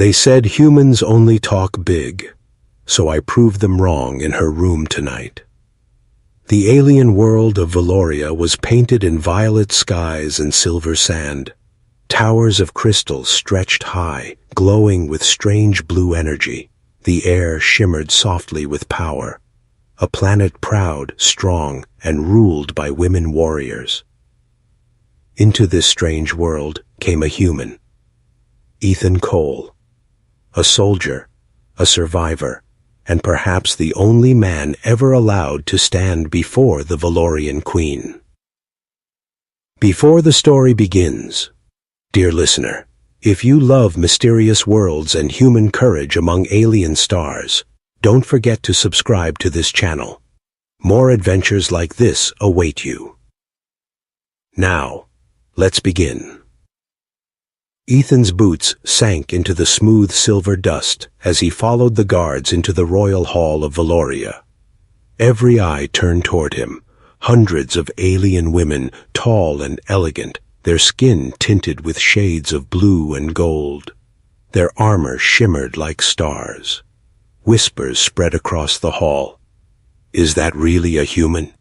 They said humans only talk big, so I proved them wrong in her room tonight. The alien world of Valoria was painted in violet skies and silver sand. Towers of crystal stretched high, glowing with strange blue energy. The air shimmered softly with power. A planet proud, strong, and ruled by women warriors. Into this strange world came a human. Ethan Cole. A soldier, a survivor, and perhaps the only man ever allowed to stand before the Valorian Queen. Before the story begins, dear listener, if you love mysterious worlds and human courage among alien stars, don't forget to subscribe to this channel. More adventures like this await you. Now, let's begin. Ethan's boots sank into the smooth silver dust as he followed the guards into the royal hall of Valoria. Every eye turned toward him. Hundreds of alien women, tall and elegant, their skin tinted with shades of blue and gold. Their armor shimmered like stars. Whispers spread across the hall. Is that really a human?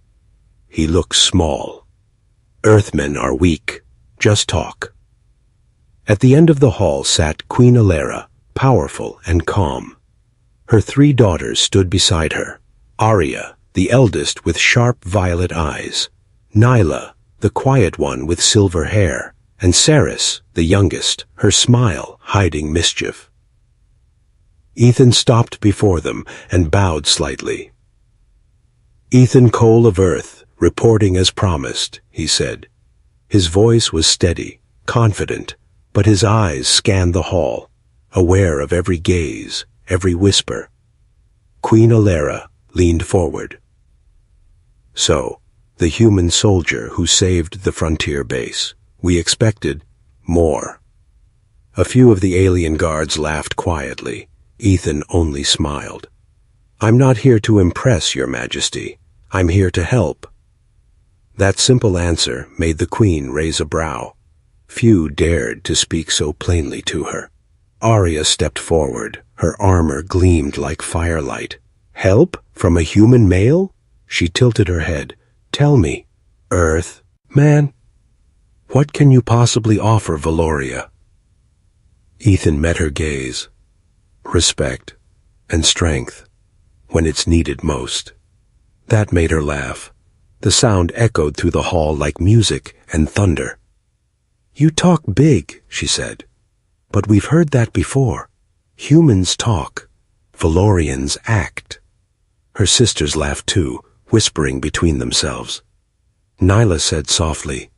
He looks small. Earthmen are weak. Just talk. At the end of the hall sat Queen Alera, powerful and calm. Her 3 daughters stood beside her. Arya, the eldest with sharp violet eyes. Nyla, the quiet one with silver hair. And Cerys, the youngest, her smile hiding mischief. Ethan stopped before them and bowed slightly. Ethan Cole of Earth, reporting as promised, he said. His voice was steady, confident, but his eyes scanned the hall, aware of every gaze, every whisper. Queen Alera leaned forward. So, the human soldier who saved the frontier base. We expected more. A few of the alien guards laughed quietly. Ethan only smiled. I'm not here to impress, Your Majesty. I'm here to help. That simple answer made the Queen raise a brow. Few dared to speak so plainly to her. Arya stepped forward. Her armor gleamed like firelight. Help from a human male? She tilted her head. Tell me, Earth, man, what can you possibly offer Valoria? Ethan met her gaze. Respect and strength when it's needed most. That made her laugh. The sound echoed through the hall like music and thunder. You talk big, she said. But we've heard that before. Humans talk. Valorians act. Her sisters laughed too, whispering between themselves. Nyla said softly,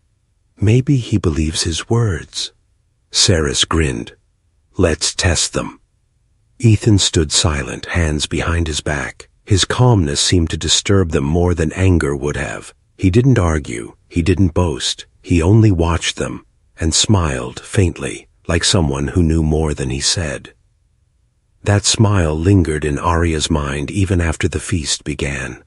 Maybe he believes his words. Cerys grinned. Let's test them. Ethan stood silent, hands behind his back. His calmness seemed to disturb them more than anger would have. He didn't argue. He didn't boast. He only watched them and smiled faintly, like someone who knew more than he said. That smile lingered in Arya's mind even after the feast began.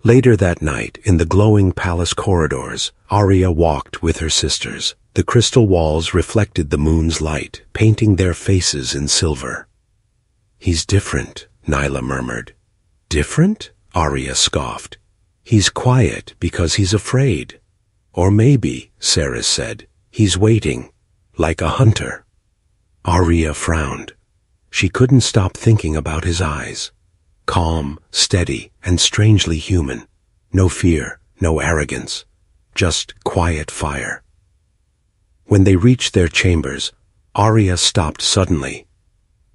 Later that night, in the glowing palace corridors, Arya walked with her sisters. The crystal walls reflected the moon's light, painting their faces in silver. He's different, Nyla murmured. Different? Arya scoffed. He's quiet because he's afraid. Or maybe, Cerys said, he's waiting, like a hunter. Arya frowned. She couldn't stop thinking about his eyes. Calm, steady, and strangely human. No fear, no arrogance. Just quiet fire. When they reached their chambers, Arya stopped suddenly.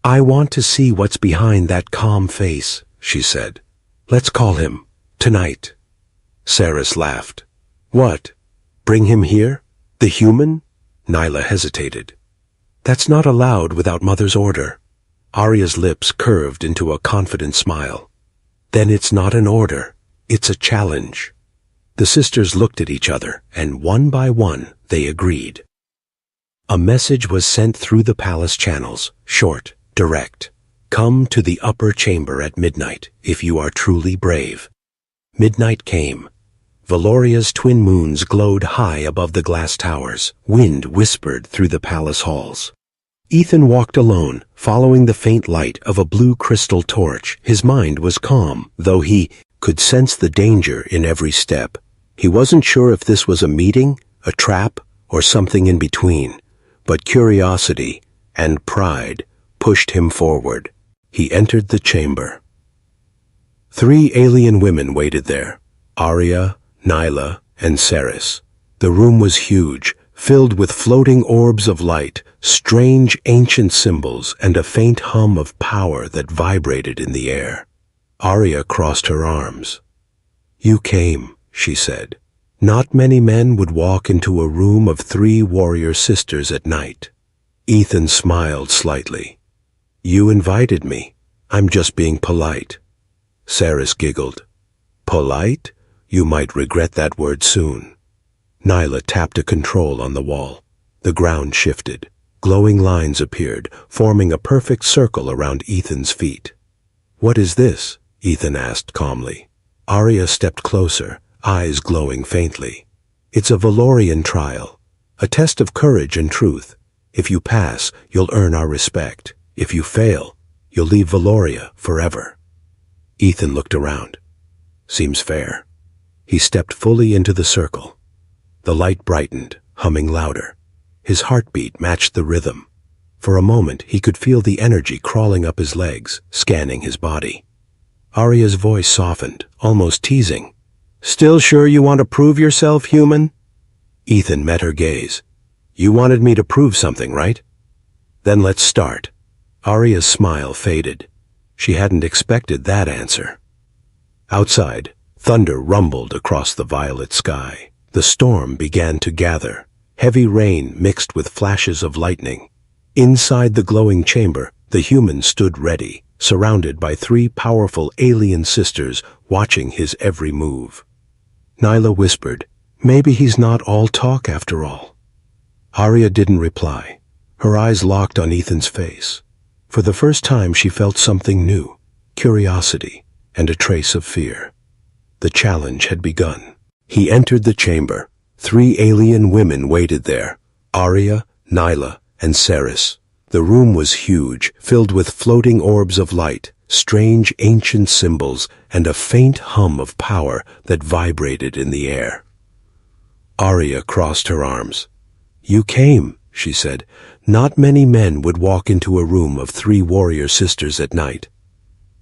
I want to see what's behind that calm face, she said. Let's call him, tonight. Cerys laughed. What? Bring him here? The human? Nyla hesitated. That's not allowed without Mother's order. Arya's lips curved into a confident smile. Then it's not an order. It's a challenge. The sisters looked at each other, and one by one they agreed. A message was sent through the palace channels, short, direct. Come to the upper chamber at midnight, if you are truly brave. Midnight came. Valoria's twin moons glowed high above the glass towers. Wind whispered through the palace halls. Ethan walked alone, following the faint light of a blue crystal torch. His mind was calm, though he could sense the danger in every step. He wasn't sure if this was a meeting, a trap, or something in between, but curiosity and pride pushed him forward. He entered the chamber. 3 alien women waited there, Arya, Nyla, and Cerys. The room was huge, filled with floating orbs of light, strange ancient symbols, and a faint hum of power that vibrated in the air. Arya crossed her arms. "You came," she said. "Not many men would walk into a room of 3 warrior sisters at night." Ethan smiled slightly. "You invited me. I'm just being polite." Cerys giggled. "Polite? You might regret that word soon." Nyla tapped a control on the wall. The ground shifted. Glowing lines appeared, forming a perfect circle around Ethan's feet. "What is this?" Ethan asked calmly. Arya stepped closer, eyes glowing faintly. "It's a Valorian trial, a test of courage and truth. If you pass, you'll earn our respect. If you fail, you'll leave Valoria forever." Ethan looked around. Seems fair. He stepped fully into the circle. The light brightened, humming louder. His heartbeat matched the rhythm. For a moment, he could feel the energy crawling up his legs, scanning his body. Arya's voice softened, almost teasing. "Still sure you want to prove yourself, human?" Ethan met her gaze. "You wanted me to prove something, right? Then let's start." Arya's smile faded. She hadn't expected that answer. Outside, thunder rumbled across the violet sky. The storm began to gather, heavy rain mixed with flashes of lightning. Inside the glowing chamber, the human stood ready, surrounded by 3 powerful alien sisters watching his every move. Nyla whispered, "Maybe he's not all talk after all." Arya didn't reply. Her eyes locked on Ethan's face. For the first time she felt something new, curiosity and a trace of fear. The challenge had begun. He entered the chamber. 3 alien women waited there, Arya, Nyla, and Cerys. The room was huge, filled with floating orbs of light, strange ancient symbols, and a faint hum of power that vibrated in the air. Arya crossed her arms. "You came," she said. "Not many men would walk into a room of 3 warrior sisters at night."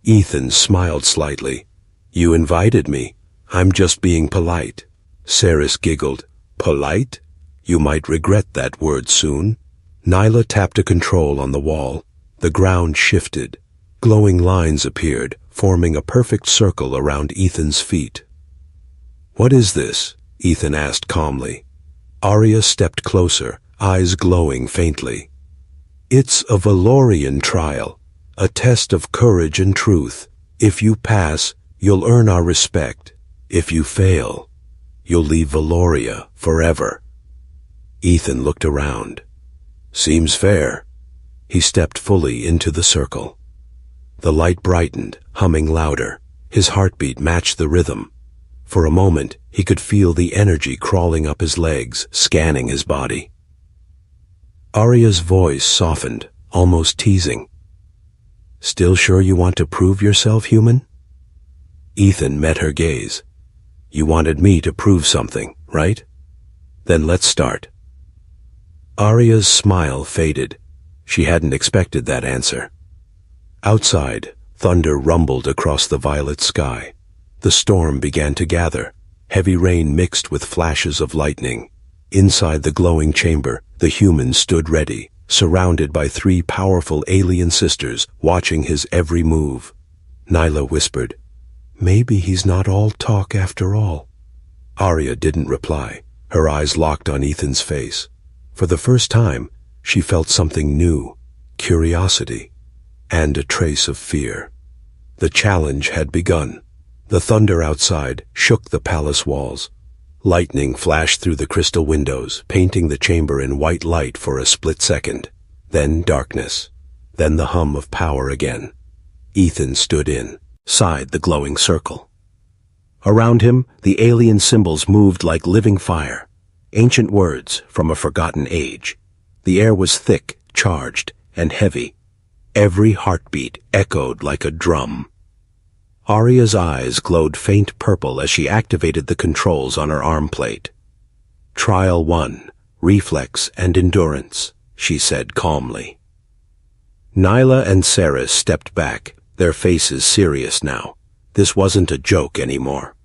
Ethan smiled slightly. "You invited me. I'm just being polite." Cerys giggled. "Polite? You might regret that word soon." Nyla tapped a control on the wall. The ground shifted. Glowing lines appeared, forming a perfect circle around Ethan's feet. "What is this?" Ethan asked calmly. Arya stepped closer, eyes glowing faintly. "It's a Valorian trial, a test of courage and truth. If you pass, you'll earn our respect. If you fail, you'll leave Valoria forever." Ethan looked around. Seems fair. He stepped fully into the circle. The light brightened, humming louder. His heartbeat matched the rhythm. For a moment, he could feel the energy crawling up his legs, scanning his body. Arya's voice softened, almost teasing. "Still sure you want to prove yourself, human?" Ethan met her gaze. "You wanted me to prove something, right? Then let's start." Arya's smile faded. She hadn't expected that answer. Outside, thunder rumbled across the violet sky. The storm began to gather. Heavy rain mixed with flashes of lightning. Inside the glowing chamber, the human stood ready, surrounded by 3 powerful alien sisters watching his every move. Nyla whispered, "Maybe he's not all talk after all." Arya didn't reply, her eyes locked on Ethan's face. For the first time, she felt something new, curiosity, and a trace of fear. The challenge had begun. The thunder outside shook the palace walls. Lightning flashed through the crystal windows, painting the chamber in white light for a split second. Then darkness. Then the hum of power again. Ethan stood inside the glowing circle. Around him, the alien symbols moved like living fire. Ancient words from a forgotten age. The air was thick, charged and heavy. Every heartbeat echoed like a drum. Arya's eyes glowed faint purple as she activated the controls on her arm plate. "Trial 1, reflex and endurance," she said calmly. Nyla and Cerys stepped back, their faces serious now. This wasn't a joke anymore.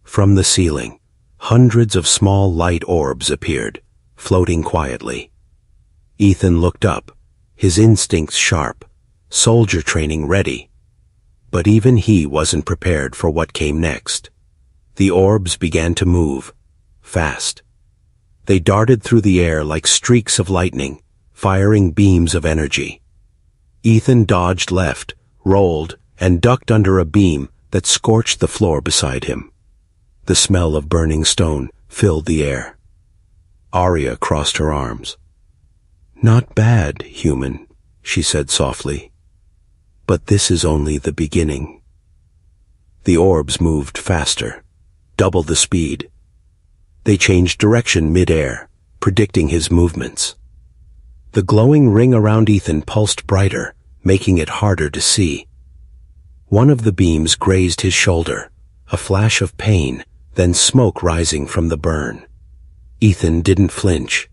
From the ceiling, hundreds of small light orbs appeared, floating quietly. Ethan looked up, his instincts sharp, soldier training ready. But even he wasn't prepared for what came next. The orbs began to move, fast. They darted through the air like streaks of lightning, firing beams of energy. Ethan dodged left, rolled, and ducked under a beam that scorched the floor beside him. The smell of burning stone filled the air. Arya crossed her arms. "Not bad, human," she said softly. "But this is only the beginning." The orbs moved faster, double the speed. They changed direction mid-air, predicting his movements. The glowing ring around Ethan pulsed brighter, making it harder to see. One of the beams grazed his shoulder, a flash of pain, then smoke rising from the burn. Ethan didn't flinch.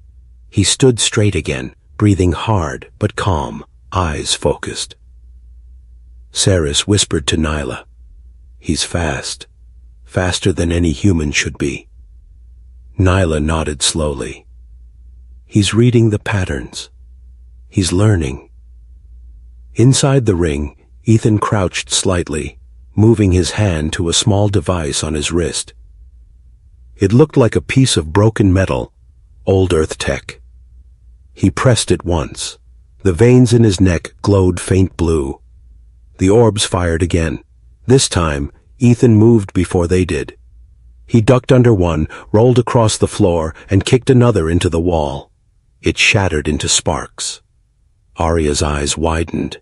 He stood straight again, breathing hard but calm, eyes focused. Cerys whispered to Nyla, "He's fast, faster than any human should be." Nyla nodded slowly. "He's reading the patterns. He's learning." Inside the ring, Ethan crouched slightly, moving his hand to a small device on his wrist. It looked like a piece of broken metal, old Earth tech. He pressed it once. The veins in his neck glowed faint blue. The orbs fired again. This time, Ethan moved before they did. He ducked under one, rolled across the floor, and kicked another into the wall. It shattered into sparks. Arya's eyes widened.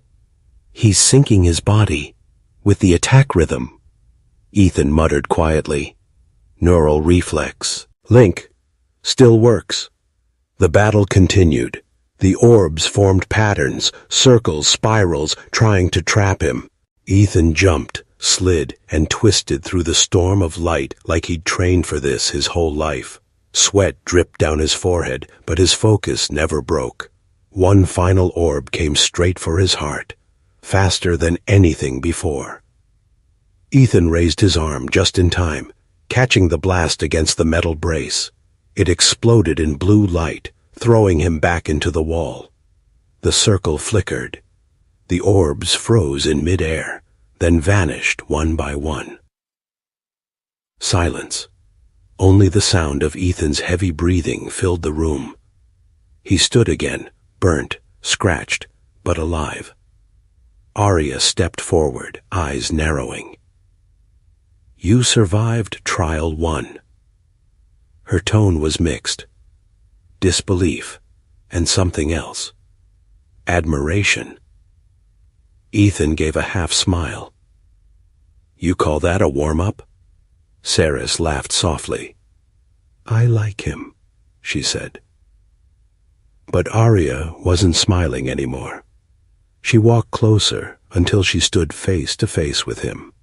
"He's syncing his body with the attack rhythm." Ethan muttered quietly. "Neural reflex. Link. Still works." The battle continued. The orbs formed patterns, circles, spirals, trying to trap him. Ethan jumped, slid, and twisted through the storm of light like he'd trained for this his whole life. Sweat dripped down his forehead, but his focus never broke. One final orb came straight for his heart, faster than anything before. Ethan raised his arm just in time, catching the blast against the metal brace. It exploded in blue light, throwing him back into the wall. The circle flickered. The orbs froze in midair, then vanished one by one. Silence. Only the sound of Ethan's heavy breathing filled the room. He stood again, burnt, scratched, but alive. Arya stepped forward, eyes narrowing. "You survived Trial 1. Her tone was mixed. Disbelief, and something else. Admiration. Ethan gave a half-smile. "You call that a warm-up?" Cerys laughed softly. "I like him," she said. But Arya wasn't smiling anymore. She walked closer until she stood face to face with him.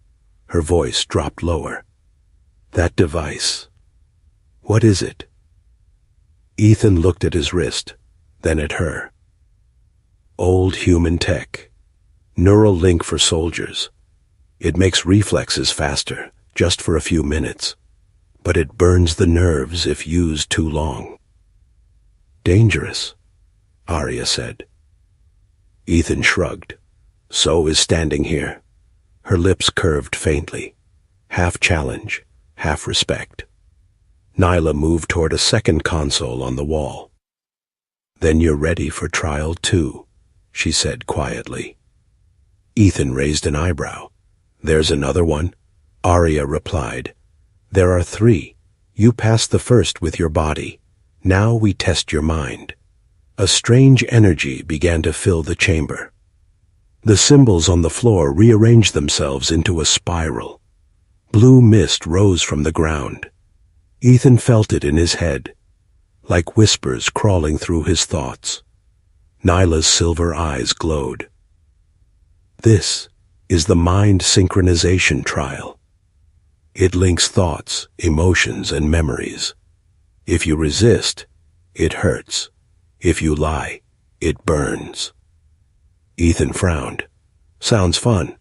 Her voice dropped lower. "That device. What is it?" Ethan looked at his wrist, then at her. "Old human tech. Neural link for soldiers. It makes reflexes faster, just for a few minutes. But it burns the nerves if used too long." "Dangerous," Arya said. Ethan shrugged. So is standing here. Her lips curved faintly. Half challenge, half respect. Nyla moved toward a second console on the wall. "Then you're ready for Trial 2, she said quietly. Ethan raised an eyebrow. "There's another one?" Arya replied. "There are 3. You passed the first with your body. Now we test your mind." A strange energy began to fill the chamber. The symbols on the floor rearranged themselves into a spiral. Blue mist rose from the ground. Ethan felt it in his head, like whispers crawling through his thoughts. Nyla's silver eyes glowed. This is the mind synchronization trial. It links thoughts, emotions, and memories. If you resist, it hurts. If you lie, it burns. Ethan frowned. Sounds fun.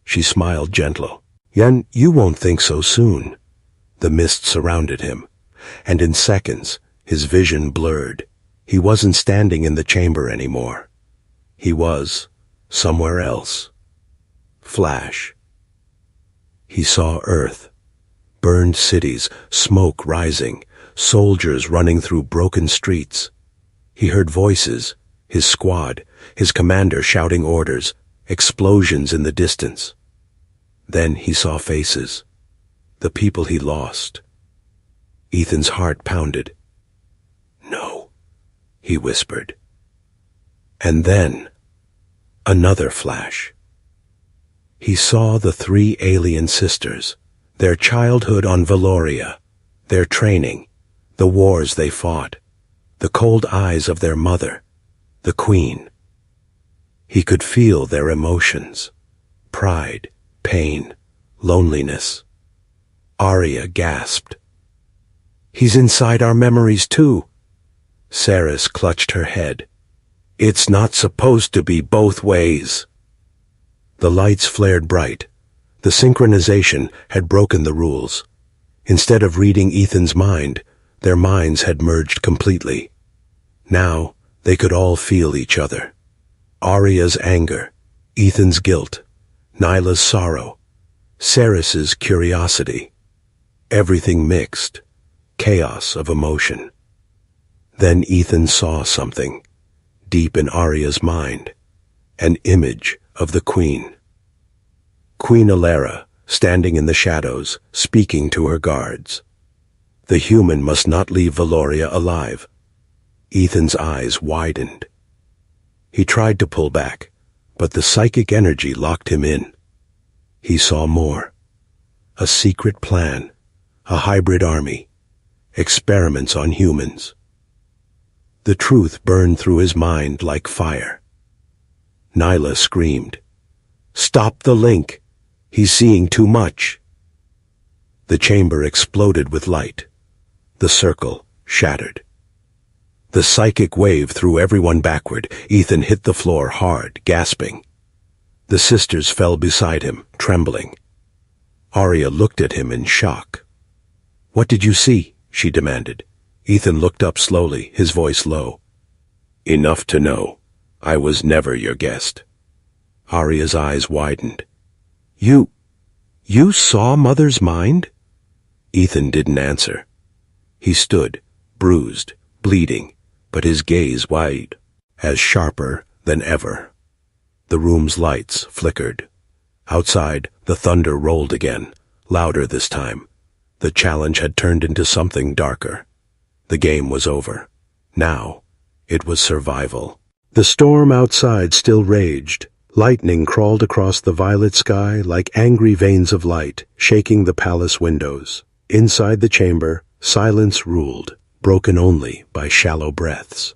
She smiled gentle. Yen, you won't think so soon. The mist surrounded him, and in seconds, his vision blurred. He wasn't standing in the chamber anymore. He was somewhere else. Flash. He saw Earth. Burned cities, smoke rising, soldiers running through broken streets. He heard voices, his squad, his commander shouting orders, explosions in the distance. Then he saw faces, the people he lost. Ethan's heart pounded. No, he whispered. And then, another flash. He saw the 3 alien sisters, their childhood on Valoria, their training, the wars they fought, the cold eyes of their mother, the queen. He could feel their emotions, pride, pain, loneliness. Arya gasped. He's inside our memories too. Saris clutched her head. It's not supposed to be both ways. The lights flared bright. The synchronization had broken the rules. Instead of reading Ethan's mind, their minds had merged completely. Now, they could all feel each other. Arya's anger, Ethan's guilt, Nyla's sorrow, Saris's curiosity. Everything mixed, chaos of emotion. Then Ethan saw something, deep in Arya's mind, an image of the Queen. Queen Alara, standing in the shadows, speaking to her guards. The human must not leave Valoria alive. Ethan's eyes widened. He tried to pull back, but the psychic energy locked him in. He saw more. A secret plan, a hybrid army, experiments on humans. The truth burned through his mind like fire. Nyla screamed, "Stop the link! He's seeing too much!" The chamber exploded with light. The circle shattered. The psychic wave threw everyone backward. Ethan hit the floor hard, gasping. The sisters fell beside him, trembling. Arya looked at him in shock. "What did you see?" she demanded. Ethan looked up slowly, his voice low. "Enough to know. I was never your guest." Arya's eyes widened. You saw Mother's mind?" Ethan didn't answer. He stood, bruised, bleeding, but his gaze wide, as sharper than ever. The room's lights flickered. Outside, the thunder rolled again, louder this time. The challenge had turned into something darker. The game was over. Now, it was survival. The storm outside still raged. Lightning crawled across the violet sky like angry veins of light, shaking the palace windows. Inside the chamber, silence ruled, broken only by shallow breaths.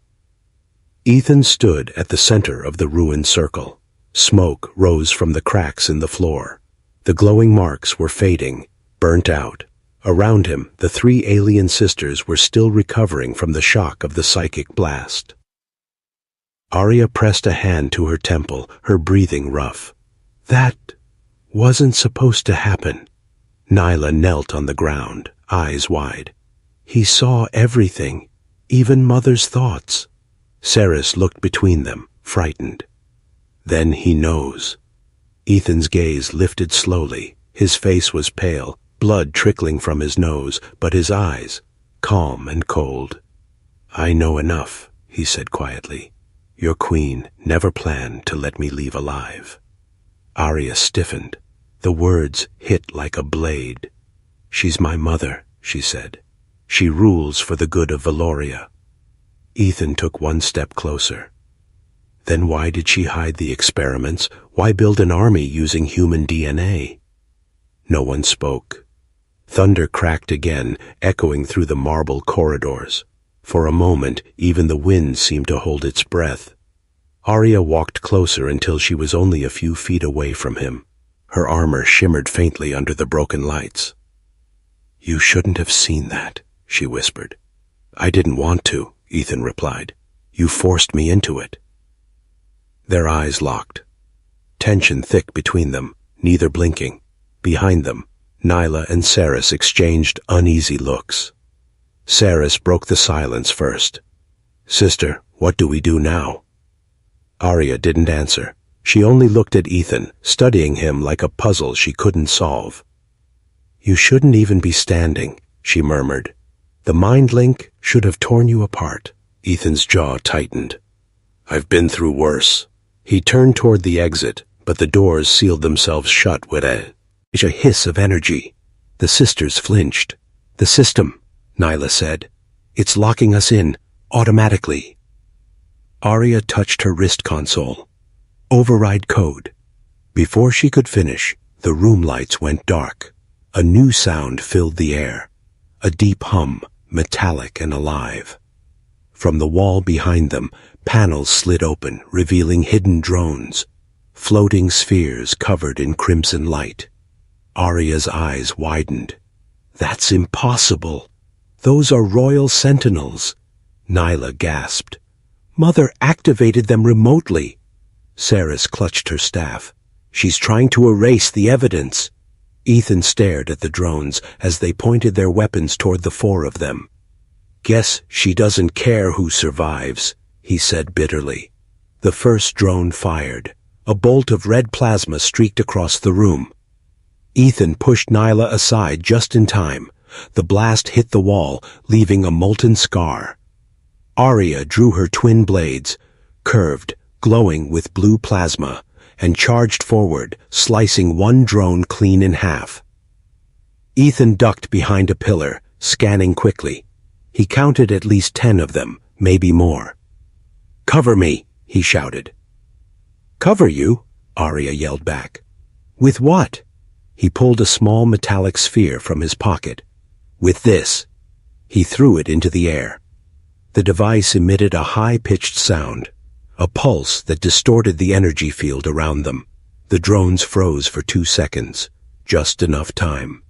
Ethan stood at the center of the ruined circle. Smoke rose from the cracks in the floor. The glowing marks were fading, burnt out. Around him, the 3 alien sisters were still recovering from the shock of the psychic blast. Arya pressed a hand to her temple, her breathing rough. That wasn't supposed to happen. Nyla knelt on the ground, eyes wide. He saw everything, even Mother's thoughts. Saris looked between them, frightened. Then he knows. Ethan's gaze lifted slowly. His face was pale, blood trickling from his nose, but his eyes, calm and cold. "I know enough," he said quietly. "Your queen never planned to let me leave alive." Arya stiffened. The words hit like a blade. "She's my mother," she said. "She rules for the good of Valoria." Ethan took one step closer. Then why did she hide the experiments? Why build an army using human DNA? No one spoke. Thunder cracked again, echoing through the marble corridors. For a moment, even the wind seemed to hold its breath. Arya walked closer until she was only a few feet away from him. Her armor shimmered faintly under the broken lights. "You shouldn't have seen that," she whispered. "I didn't want to," Ethan replied. "You forced me into it." Their eyes locked. Tension thick between them, neither blinking. Behind them, Nyla and Saris exchanged uneasy looks. Saris broke the silence first. "Sister, what do we do now?" Arya didn't answer. She only looked at Ethan, studying him like a puzzle she couldn't solve. "You shouldn't even be standing," she murmured. "The mind link should have torn you apart." Ethan's jaw tightened. "I've been through worse." He turned toward the exit, but the doors sealed themselves shut with a hiss of energy. The sisters flinched. "The system," Nyla said. "It's locking us in, automatically." Arya touched her wrist console. "Override code." Before she could finish, the room lights went dark. A new sound filled the air. A deep hum, metallic and alive. From the wall behind them, panels slid open, revealing hidden drones, floating spheres covered in crimson light. Arya's eyes widened. "That's impossible. Those are royal sentinels." Nyla gasped. "Mother activated them remotely." Saris clutched her staff. "She's trying to erase the evidence." Ethan stared at the drones as they pointed their weapons toward the four of them. "Guess she doesn't care who survives," he said bitterly. The first drone fired. A bolt of red plasma streaked across the room. Ethan pushed Nyla aside just in time. The blast hit the wall, leaving a molten scar. Arya drew her twin blades, curved, glowing with blue plasma, and charged forward, slicing one drone clean in half. Ethan ducked behind a pillar, scanning quickly. He counted at least 10 of them, maybe more. "Cover me," he shouted. "Cover you?" Arya yelled back. "With what?" He pulled a small metallic sphere from his pocket. "With this." He threw it into the air. The device emitted a high-pitched sound, a pulse that distorted the energy field around them. The drones froze for 2 seconds, just enough time.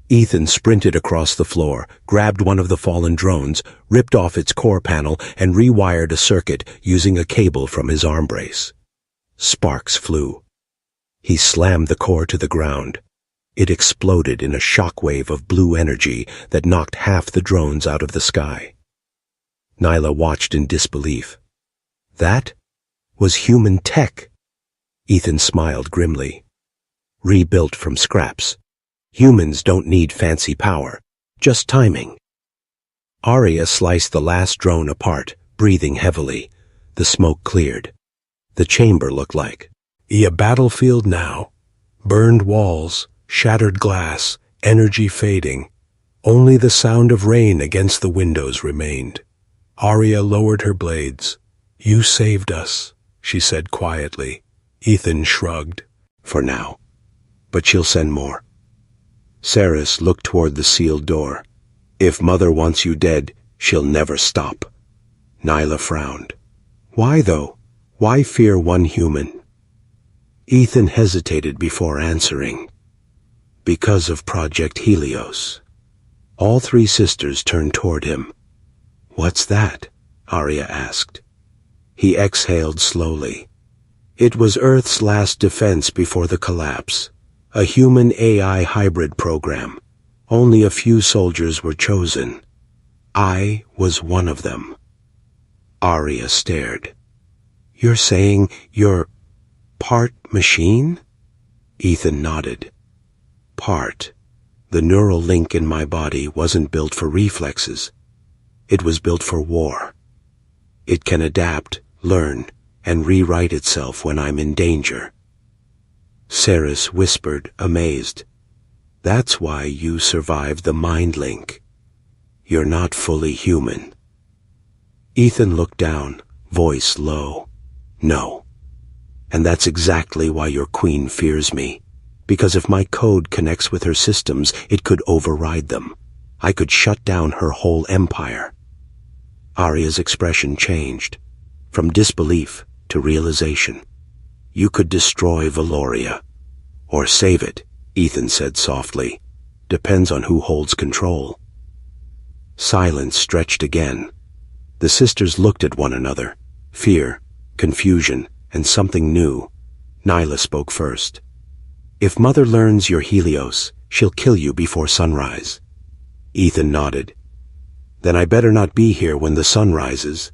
Ethan sprinted across the floor, grabbed one of the fallen drones, ripped off its core panel, and rewired a circuit using a cable from his arm brace. Sparks flew. He slammed the core to the ground. It exploded in a shockwave of blue energy that knocked half the drones out of the sky. Nyla watched in disbelief. That was human tech. Ethan smiled grimly. Rebuilt from scraps. Humans don't need fancy power, just timing. Arya sliced the last drone apart, breathing heavily. The smoke cleared. The chamber looked like a battlefield now. Burned walls, shattered glass, energy fading. Only the sound of rain against the windows remained. Arya lowered her blades. "You saved us," she said quietly. Ethan shrugged. "For now. But she'll send more." Saris looked toward the sealed door. "If Mother wants you dead, she'll never stop." Nyla frowned. "Why, though? Why fear one human?" Ethan hesitated before answering. "Because of Project Helios." All 3 sisters turned toward him. "What's that?" Arya asked. He exhaled slowly. "It was Earth's last defense before the collapse. A human-AI hybrid program. Only a few soldiers were chosen. I was one of them." Arya stared. "You're saying you're part machine?" Ethan nodded. "Part. The neural link in my body wasn't built for reflexes. It was built for war. It can adapt, learn, and rewrite itself when I'm in danger." Saris whispered, amazed. "That's why you survived the mind link. You're not fully human." Ethan looked down, voice low. "No. And that's exactly why your queen fears me. Because if my code connects with her systems, it could override them. I could shut down her whole empire." Arya's expression changed, from disbelief to realization. You could destroy Valoria. Or save it, Ethan said softly. Depends on who holds control. Silence stretched again. The sisters looked at one another. Fear, confusion, and something new. Nyla spoke first. If Mother learns you're Helios, she'll kill you before sunrise. Ethan nodded. Then I better not be here when the sun rises.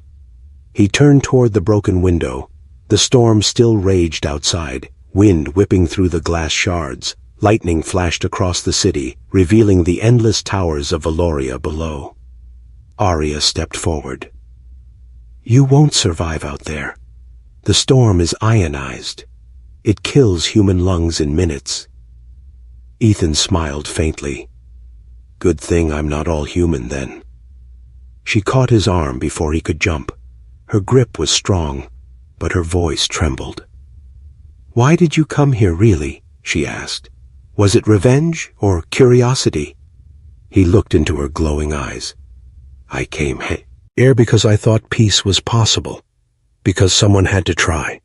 He turned toward the broken window. The storm still raged outside, wind whipping through the glass shards. Lightning flashed across the city, revealing the endless towers of Valoria below. Arya stepped forward. You won't survive out there. The storm is ionized. It kills human lungs in minutes. Ethan smiled faintly. Good thing I'm not all human then. She caught his arm before he could jump. Her grip was strong, but her voice trembled. Why did you come here really? She asked. Was it revenge or curiosity? He looked into her glowing eyes. I came here because I thought peace was possible, because someone had to try.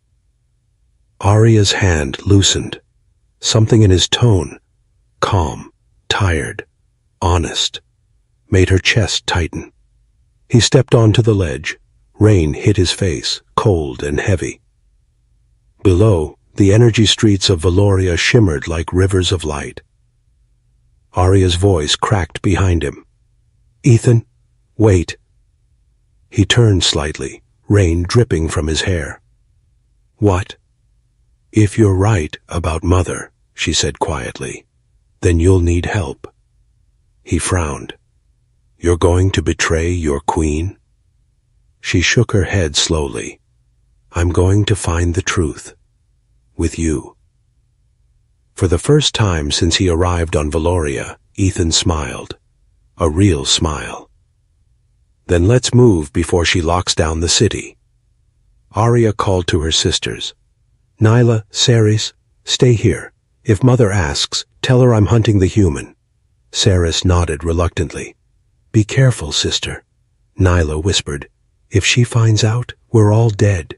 Arya's hand loosened. Something in his tone, calm, tired, honest, made her chest tighten. He stepped onto the ledge. Rain hit his face, cold and heavy. Below, the energy streets of Valoria shimmered like rivers of light. Arya's voice cracked behind him. Ethan, wait. He turned slightly, rain dripping from his hair. What? If you're right about Mother, she said quietly, then you'll need help. He frowned. You're going to betray your queen? She shook her head slowly. I'm going to find the truth. With you. For the first time since he arrived on Valoria, Ethan smiled. A real smile. Then let's move before she locks down the city. Arya called to her sisters. Nyla, Cerys, stay here. If Mother asks, tell her I'm hunting the human. Cerys nodded reluctantly. Be careful, sister. Nyla whispered. If she finds out, we're all dead.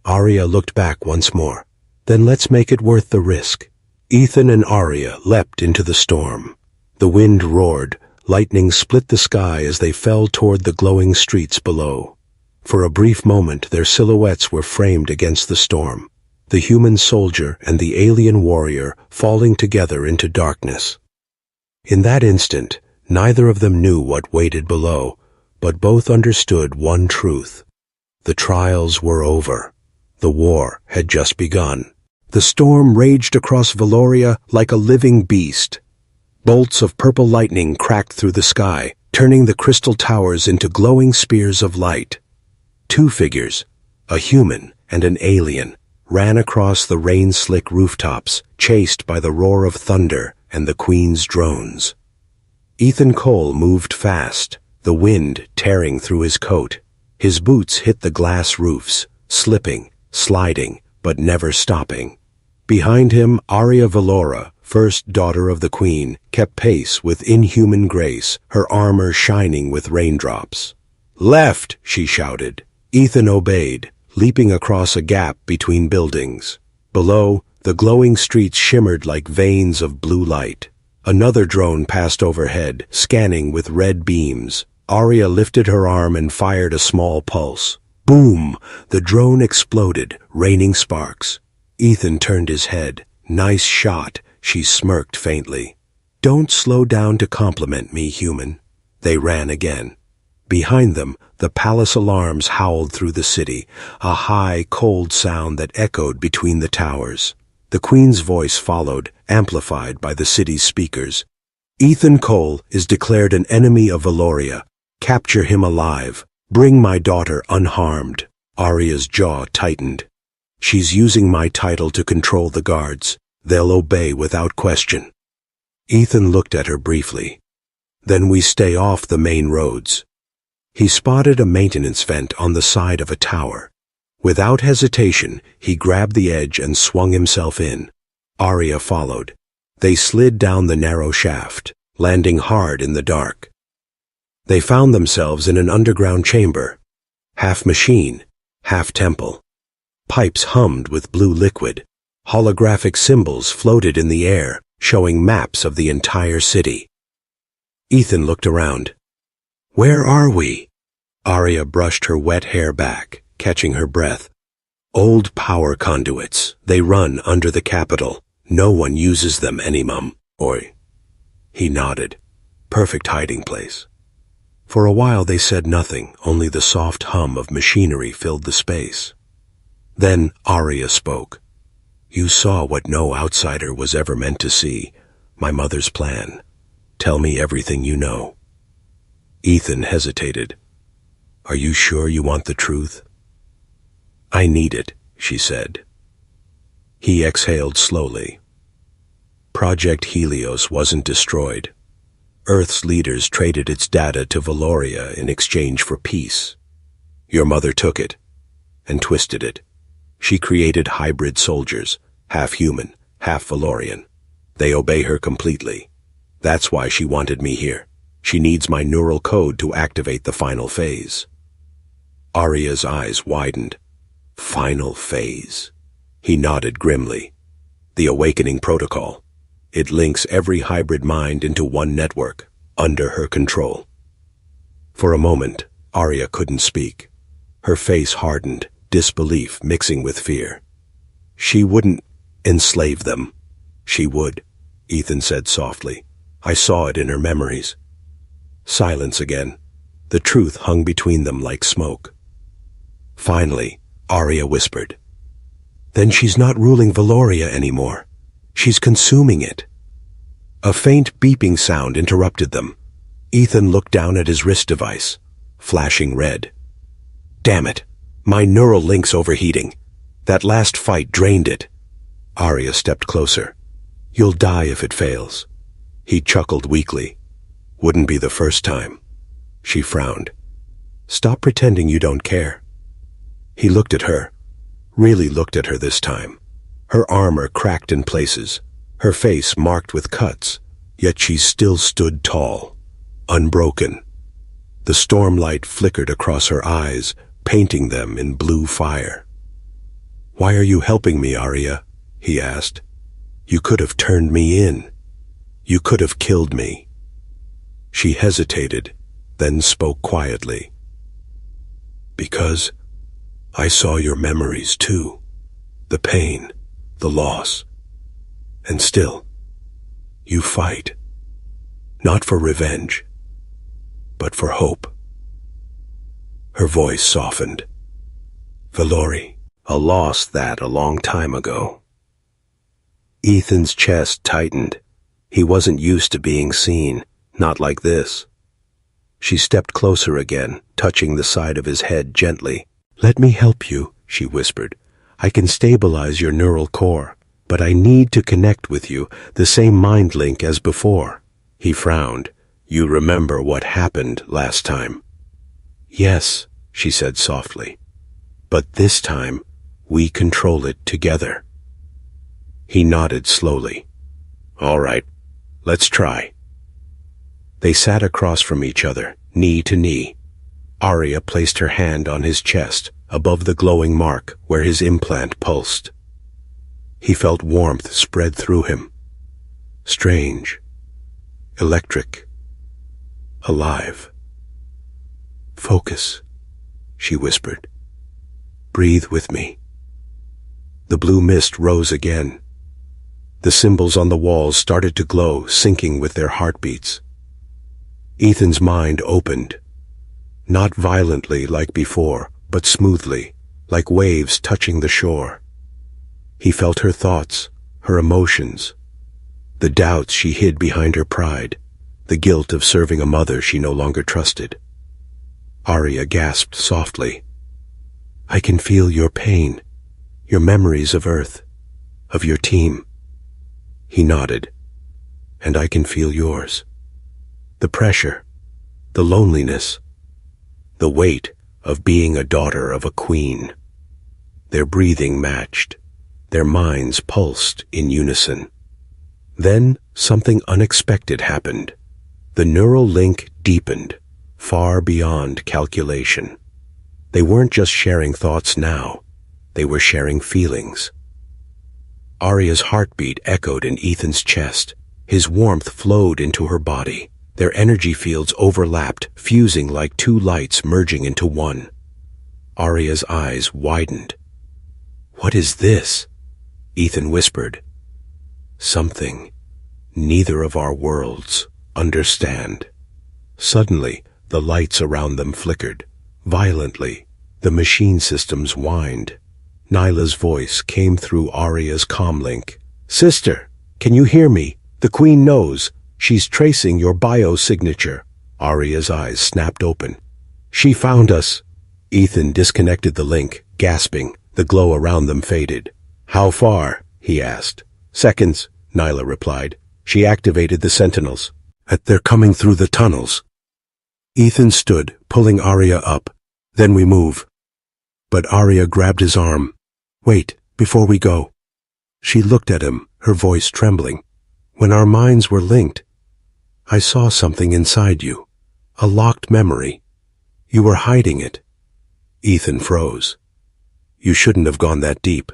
Arya looked back once more. Then let's make it worth the risk. Ethan and Arya leapt into the storm. The wind roared, lightning split the sky as they fell toward the glowing streets below. For a brief moment their silhouettes were framed against the storm, the human soldier and the alien warrior falling together into darkness. In that instant, neither of them knew what waited below, but both understood one truth. The trials were over. The war had just begun. The storm raged across Valoria like a living beast. Bolts of purple lightning cracked through the sky, turning the crystal towers into glowing spears of light. Two figures, a human and an alien, ran across the rain-slick rooftops, chased by the roar of thunder and the Queen's drones. Ethan Cole moved fast, the wind tearing through his coat. His boots hit the glass roofs, slipping, sliding, but never stopping. Behind him, Arya Valora, first daughter of the Queen, kept pace with inhuman grace, her armor shining with raindrops. "Left!" she shouted. Ethan obeyed, leaping across a gap between buildings. Below, the glowing streets shimmered like veins of blue light. Another drone passed overhead, scanning with red beams. Arya lifted her arm and fired a small pulse. Boom! The drone exploded, raining sparks. Ethan turned his head. "Nice shot," she smirked faintly. "Don't slow down to compliment me, human." They ran again. Behind them, the palace alarms howled through the city, a high, cold sound that echoed between the towers. The Queen's voice followed, amplified by the city's speakers. "Ethan Cole is declared an enemy of Valoria. Capture him alive. Bring my daughter unharmed." Arya's jaw tightened. "She's using my title to control the guards. They'll obey without question." Ethan looked at her briefly. "Then we stay off the main roads." He spotted a maintenance vent on the side of a tower. Without hesitation, he grabbed the edge and swung himself in. Arya followed. They slid down the narrow shaft, landing hard in the dark. They found themselves in an underground chamber. half machine, half temple. Pipes hummed with blue liquid. Holographic symbols floated in the air, showing maps of the entire city. Ethan looked around. Where are we? Arya brushed her wet hair back, catching her breath. Old power conduits. They run under the capital. No one uses them anymore. Oi. He nodded. Perfect hiding place. For a while they said nothing, only the soft hum of machinery filled the space. Then Arya spoke. You saw what no outsider was ever meant to see, my mother's plan. Tell me everything you know. Ethan hesitated. Are you sure you want the truth? I need it, she said. He exhaled slowly. Project Helios wasn't destroyed. Earth's leaders traded its data to Valoria in exchange for peace. Your mother took it and twisted it. She created hybrid soldiers, half human, half Valorian. They obey her completely. That's why she wanted me here. She needs my neural code to activate the final phase. Arya's eyes widened. Final phase. He nodded grimly. The Awakening Protocol. It links every hybrid mind into one network, under her control. For a moment, Arya couldn't speak. Her face hardened, disbelief mixing with fear. She wouldn't enslave them. She would, Ethan said softly. I saw it in her memories. Silence again. The truth hung between them like smoke. Finally, Arya whispered. Then she's not ruling Valoria anymore. She's consuming it. A faint beeping sound interrupted them. Ethan looked down at his wrist device, flashing red. Damn it, my neural link's overheating. That last fight drained it. Arya stepped closer. You'll die if it fails. He chuckled weakly. Wouldn't be the first time. She frowned. Stop pretending you don't care. He looked at her, really looked at her this time. Her armor cracked in places, her face marked with cuts, yet she still stood tall, unbroken. The stormlight flickered across her eyes, painting them in blue fire. Why are you helping me, Arya? He asked. You could have turned me in. You could have killed me. She hesitated, then spoke quietly. Because I saw your memories too. The pain, the loss. And still, you fight. Not for revenge, but for hope. Her voice softened. Valori, a loss that a long time ago. Ethan's chest tightened. He wasn't used to being seen, not like this. She stepped closer again, touching the side of his head gently. Let me help you, she whispered. I can stabilize your neural core, but I need to connect with you, the same mind link as before. He frowned. You remember what happened last time? Yes, she said softly. But this time, we control it together. He nodded slowly. All right, let's try. They sat across from each other, knee to knee. Arya placed her hand on his chest, above the glowing mark where his implant pulsed. He felt warmth spread through him. Strange. Electric. Alive. Focus, she whispered. Breathe with me. The blue mist rose again. The symbols on the walls started to glow, syncing with their heartbeats. Ethan's mind opened. Not violently like before, but smoothly, like waves touching the shore. He felt her thoughts, her emotions, the doubts she hid behind her pride, the guilt of serving a mother she no longer trusted. Arya gasped softly. I can feel your pain, your memories of Earth, of your team. He nodded. And I can feel yours. The pressure, the loneliness, the weight of being a daughter of a queen. Their breathing matched. Their minds pulsed in unison. Then something unexpected happened. The neural link deepened, far beyond calculation. They weren't just sharing thoughts now. They were sharing feelings. Arya's heartbeat echoed in Ethan's chest. His warmth flowed into her body. Their energy fields overlapped, fusing like two lights merging into one. Arya's eyes widened. "What is this?" Ethan whispered. "Something neither of our worlds understand." Suddenly, the lights around them flickered. Violently, the machine systems whined. Nyla's voice came through Arya's comlink. "Sister, can you hear me? The Queen knows. She's tracing your biosignature." Arya's eyes snapped open. "She found us." Ethan disconnected the link, gasping. The glow around them faded. "How far?" he asked. "Seconds," Nyla replied. "She activated the sentinels. They're coming through the tunnels." Ethan stood, pulling Arya up. "Then we move." But Arya grabbed his arm. "Wait, before we go." She looked at him, her voice trembling. "When our minds were linked, I saw something inside you. A locked memory. You were hiding it." Ethan froze. "You shouldn't have gone that deep."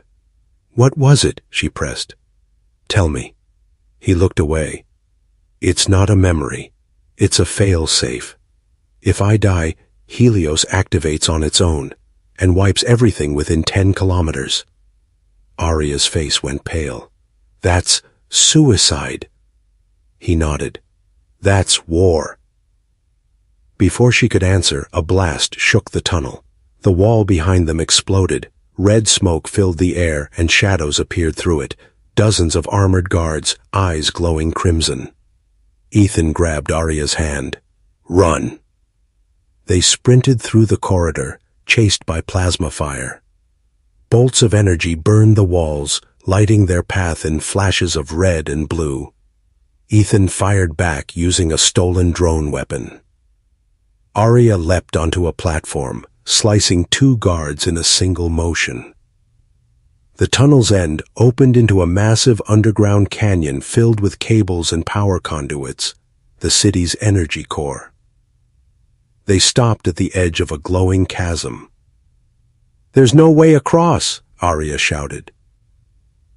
"What was it?" she pressed. "Tell me." He looked away. "It's not a memory. It's a fail-safe. If I die, Helios activates on its own and wipes everything within 10 kilometers. Arya's face went pale. "That's suicide." He nodded. "That's war." Before she could answer, a blast shook the tunnel. The wall behind them exploded. Red smoke filled the air and shadows appeared through it. Dozens of armored guards, eyes glowing crimson. Ethan grabbed Arya's hand. "Run." They sprinted through the corridor, chased by plasma fire. Bolts of energy burned the walls, lighting their path in flashes of red and blue. Ethan fired back using a stolen drone weapon. Arya leapt onto a platform, slicing 2 guards in a single motion. The tunnel's end opened into a massive underground canyon filled with cables and power conduits, the city's energy core. They stopped at the edge of a glowing chasm. "There's no way across," Arya shouted.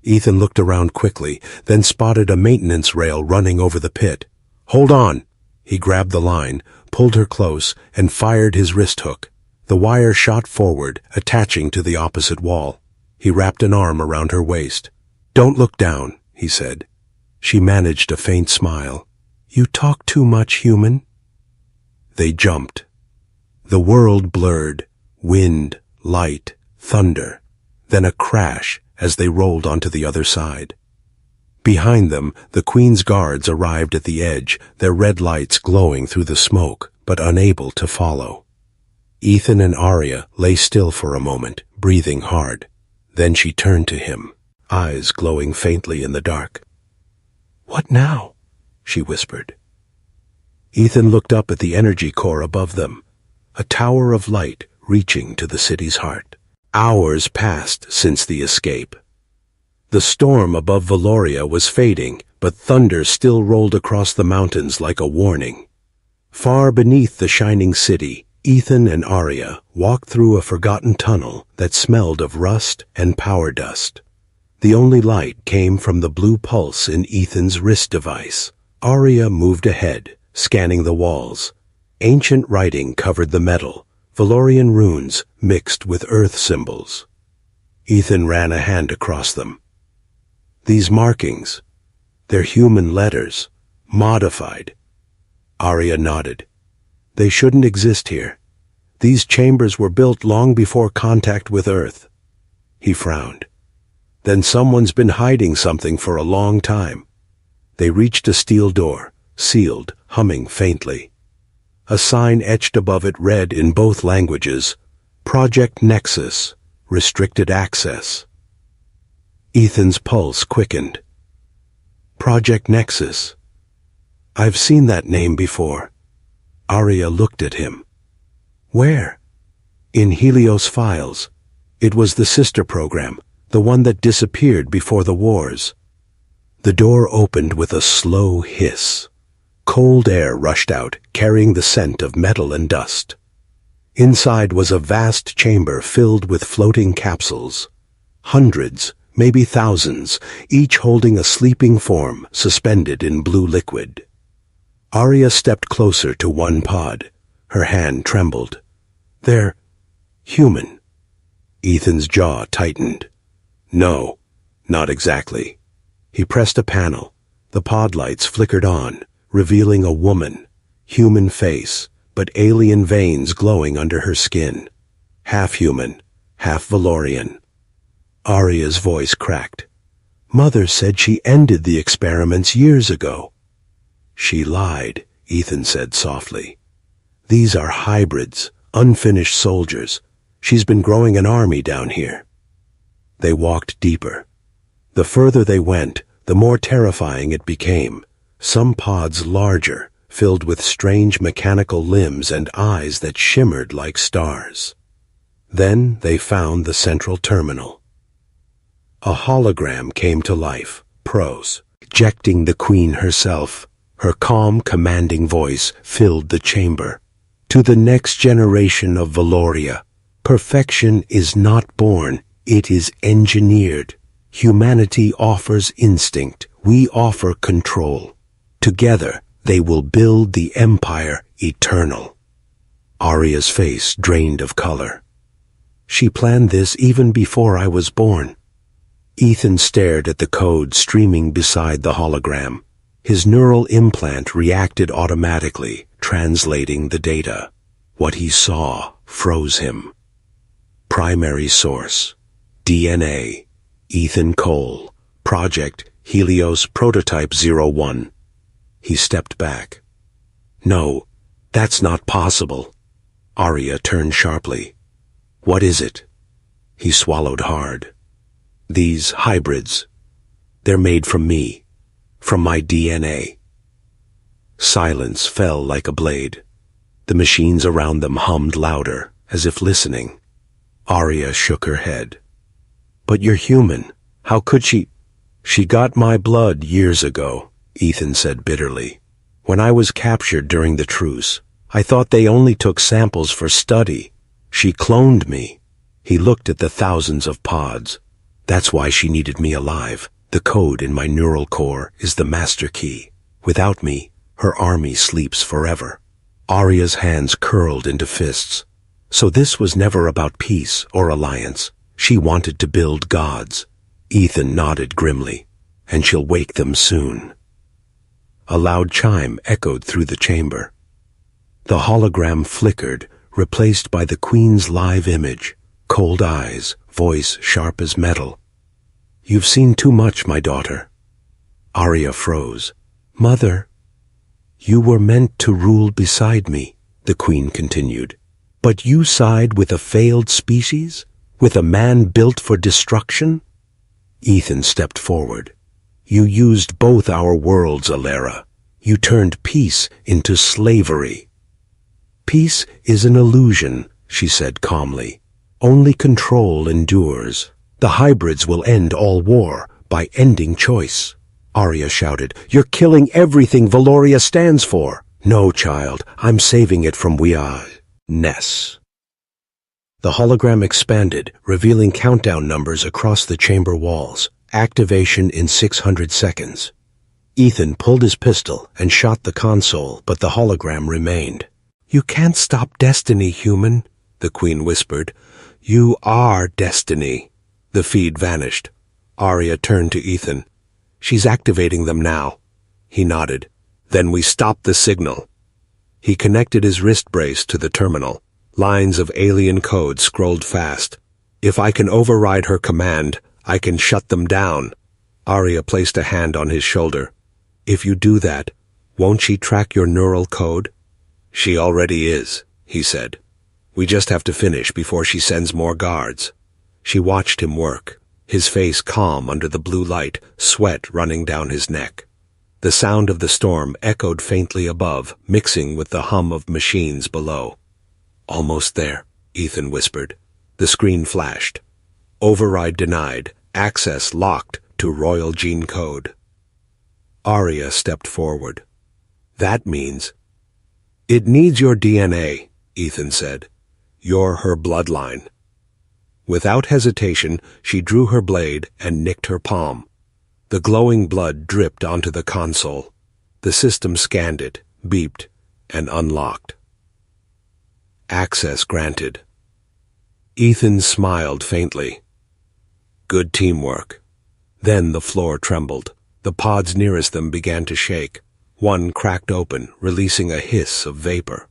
Ethan looked around quickly, then spotted a maintenance rail running over the pit. "Hold on!" He grabbed the line, pulled her close, and fired his wrist hook. The wire shot forward, attaching to the opposite wall. He wrapped an arm around her waist. "Don't look down," he said. She managed a faint smile. "You talk too much, human." They jumped. The world blurred. Wind, light, thunder. Then a crash as they rolled onto the other side. Behind them, the Queen's guards arrived at the edge, their red lights glowing through the smoke, but unable to follow. Ethan and Arya lay still for a moment, breathing hard. Then she turned to him, eyes glowing faintly in the dark. "What now?" she whispered. Ethan looked up at the energy core above them, a tower of light reaching to the city's heart. Hours passed since the escape. The storm above Valoria was fading, but thunder still rolled across the mountains like a warning. Far beneath the shining city, Ethan and Arya walked through a forgotten tunnel that smelled of rust and power dust. The only light came from the blue pulse in Ethan's wrist device. Arya moved ahead, scanning the walls. Ancient writing covered the metal, Valorian runes mixed with earth symbols. Ethan ran a hand across them. "These markings, they're human letters, modified." Arya nodded. "They shouldn't exist here. These chambers were built long before contact with Earth." He frowned. "Then someone's been hiding something for a long time." They reached a steel door, sealed, humming faintly. A sign etched above it read in both languages, "Project Nexus, Restricted Access." Ethan's pulse quickened. Project Nexus. I've seen that name before. Arya looked at him. Where? In Helios files. It was the sister program, the one that disappeared before the wars. The door opened with a slow hiss. Cold air rushed out, carrying the scent of metal and dust. Inside was a vast chamber filled with floating capsules. Hundreds, maybe thousands, each holding a sleeping form suspended in blue liquid. Arya stepped closer to one pod. Her hand trembled. They're human. Ethan's jaw tightened. No, not exactly. He pressed a panel. The pod lights flickered on, revealing a woman, human face, but alien veins glowing under her skin. Half human, half Valorian. Arya's voice cracked. Mother said she ended the experiments years ago. She lied, Ethan said softly. These are hybrids, unfinished soldiers. She's been growing an army down here. They walked deeper. The further they went, the more terrifying it became. Some pods larger, filled with strange mechanical limbs and eyes that shimmered like stars. Then they found the central terminal. A hologram came to life, prose, ejecting the queen herself. Her calm, commanding voice filled the chamber. To the next generation of Valoria, perfection is not born, it is engineered. Humanity offers instinct, we offer control. Together, they will build the empire eternal. Arya's face drained of color. She planned this even before I was born. Ethan stared at the code streaming beside the hologram. His neural implant reacted automatically, translating the data. What he saw froze him. Primary source, DNA, Ethan Cole, Project Helios Prototype 01. He stepped back. No, that's not possible. Arya turned sharply. What is it? He swallowed hard. These hybrids, they're made from me. From my DNA. Silence fell like a blade. The machines around them hummed louder, as if listening. Arya shook her head. But you're human. How could she? She got my blood years ago, Ethan said bitterly. When I was captured during the truce, I thought they only took samples for study. She cloned me. He looked at the thousands of pods. That's why she needed me alive. The code in my neural core is the master key. Without me, her army sleeps forever. Arya's hands curled into fists. So this was never about peace or alliance. She wanted to build gods. Ethan nodded grimly. And she'll wake them soon. A loud chime echoed through the chamber. The hologram flickered, replaced by the queen's live image. Cold eyes, voice sharp as metal. You've seen too much, my daughter. Arya froze. Mother, you were meant to rule beside me, the queen continued. But you side with a failed species? With a man built for destruction? Ethan stepped forward. You used both our worlds, Alera. You turned peace into slavery. Peace is an illusion, she said calmly. Only control endures. The hybrids will end all war by ending choice. Arya shouted, You're killing everything Valoria stands for. No, child, I'm saving it from Ness. The hologram expanded, revealing countdown numbers across the chamber walls. Activation in 600 seconds. Ethan pulled his pistol and shot the console, but the hologram remained. You can't stop destiny, human, the queen whispered. You are destiny. The feed vanished. Arya turned to Ethan. She's activating them now. He nodded. Then we stopped the signal. He connected his wrist brace to the terminal. Lines of alien code scrolled fast. If I can override her command, I can shut them down. Arya placed a hand on his shoulder. If you do that, won't she track your neural code? She already is, he said. We just have to finish before she sends more guards. She watched him work, his face calm under the blue light, sweat running down his neck. The sound of the storm echoed faintly above, mixing with the hum of machines below. Almost there, Ethan whispered. The screen flashed. Override denied. Access locked to Royal Gene Code. Arya stepped forward. That means... It needs your DNA, Ethan said. You're her bloodline." Without hesitation, she drew her blade and nicked her palm. The glowing blood dripped onto the console. The system scanned it, beeped, and unlocked. Access granted. Ethan smiled faintly. Good teamwork. Then the floor trembled. The pods nearest them began to shake. One cracked open, releasing a hiss of vapor.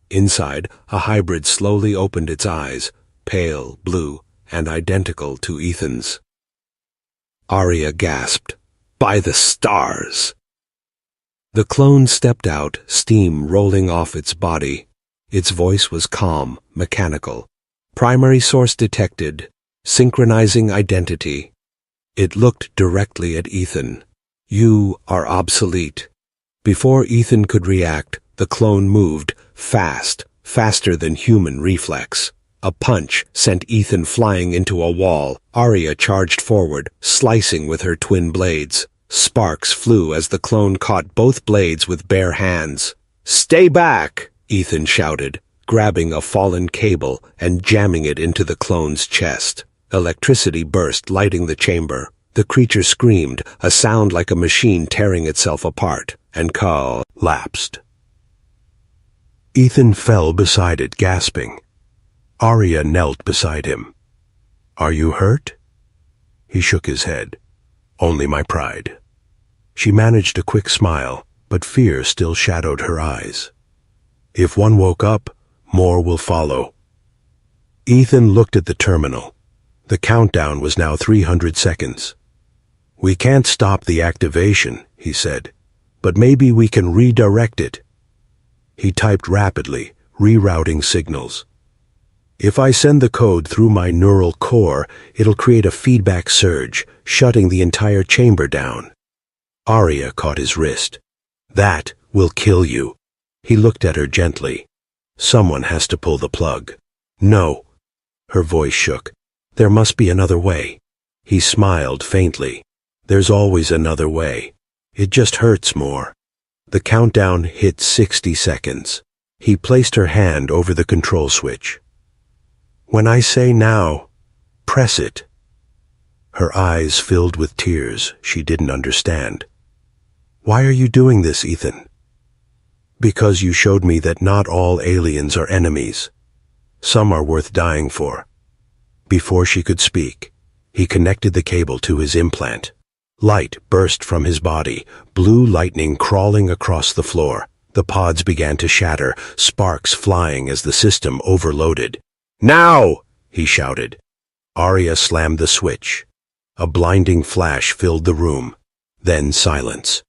Inside, a hybrid slowly opened its eyes, pale, blue, and identical to Ethan's. Arya gasped, "By the stars!" The clone stepped out, steam rolling off its body. Its voice was calm, mechanical. Primary source detected, synchronizing identity. It looked directly at Ethan. "You are obsolete." Before Ethan could react, the clone moved, fast, faster than human reflex. A punch sent Ethan flying into a wall. Arya charged forward, slicing with her twin blades. Sparks flew as the clone caught both blades with bare hands. "Stay back!" Ethan shouted, grabbing a fallen cable and jamming it into the clone's chest. Electricity burst, lighting the chamber. The creature screamed, a sound like a machine tearing itself apart, and collapsed. Ethan fell beside it, gasping. Arya knelt beside him. "Are you hurt?" He shook his head. "Only my pride." She managed a quick smile, but fear still shadowed her eyes. "If one woke up, more will follow." Ethan looked at the terminal. The countdown was now 300 seconds. "We can't stop the activation," he said, "but maybe we can redirect it." He typed rapidly, rerouting signals. "If I send the code through my neural core, it'll create a feedback surge, shutting the entire chamber down." Arya caught his wrist. "That will kill you." He looked at her gently. "Someone has to pull the plug." "No." Her voice shook. "There must be another way." He smiled faintly. "There's always another way. It just hurts more." The countdown hit 60 seconds. He placed her hand over the control switch. "When I say now, press it." Her eyes filled with tears she didn't understand. "Why are you doing this, Ethan?" "Because you showed me that not all aliens are enemies. Some are worth dying for." Before she could speak, he connected the cable to his implant. Light burst from his body, blue lightning crawling across the floor. The pods began to shatter, sparks flying as the system overloaded. "Now!" he shouted. Arya slammed the switch. A blinding flash filled the room, then silence.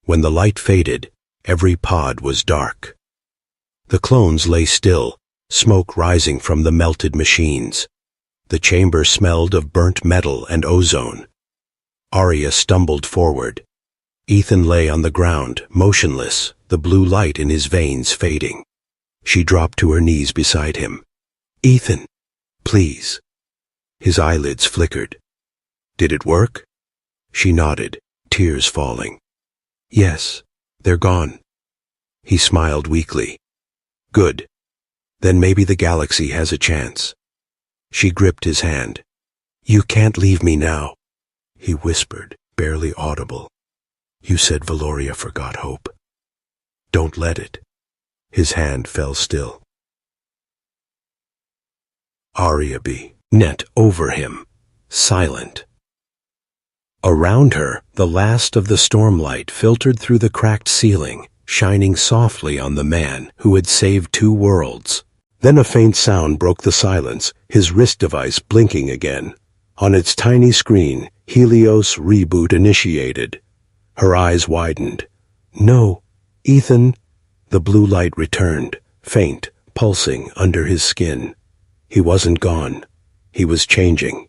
When the light faded, every pod was dark. The clones lay still, smoke rising from the melted machines. The chamber smelled of burnt metal and ozone. Arya stumbled forward. Ethan lay on the ground, motionless, the blue light in his veins fading. She dropped to her knees beside him. "Ethan, please." His eyelids flickered. "Did it work?" She nodded, tears falling. "Yes, they're gone." He smiled weakly. "Good. Then maybe the galaxy has a chance." She gripped his hand. "You can't leave me now," he whispered, barely audible. "You said Valoria forgot hope. Don't let it." His hand fell still. Arya bent over him, silent. Around her, the last of the stormlight filtered through the cracked ceiling, shining softly on the man who had saved 2 worlds. Then a faint sound broke the silence, his wrist device blinking again. On its tiny screen, Helios reboot initiated. Her eyes widened. "No, Ethan." The blue light returned, faint, pulsing under his skin. He wasn't gone. He was changing.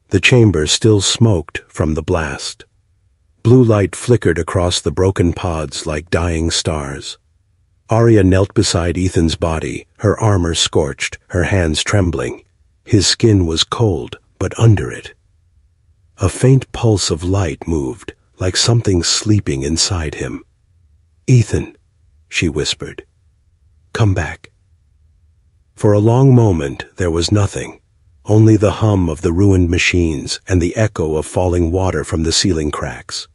The chamber still smoked from the blast. Blue light flickered across the broken pods like dying stars. Arya knelt beside Ethan's body, her armor scorched, her hands trembling. His skin was cold, but under it. A faint pulse of light moved, like something sleeping inside him. "Ethan," she whispered. "Come back." For a long moment there was nothing, only the hum of the ruined machines and the echo of falling water from the ceiling cracks.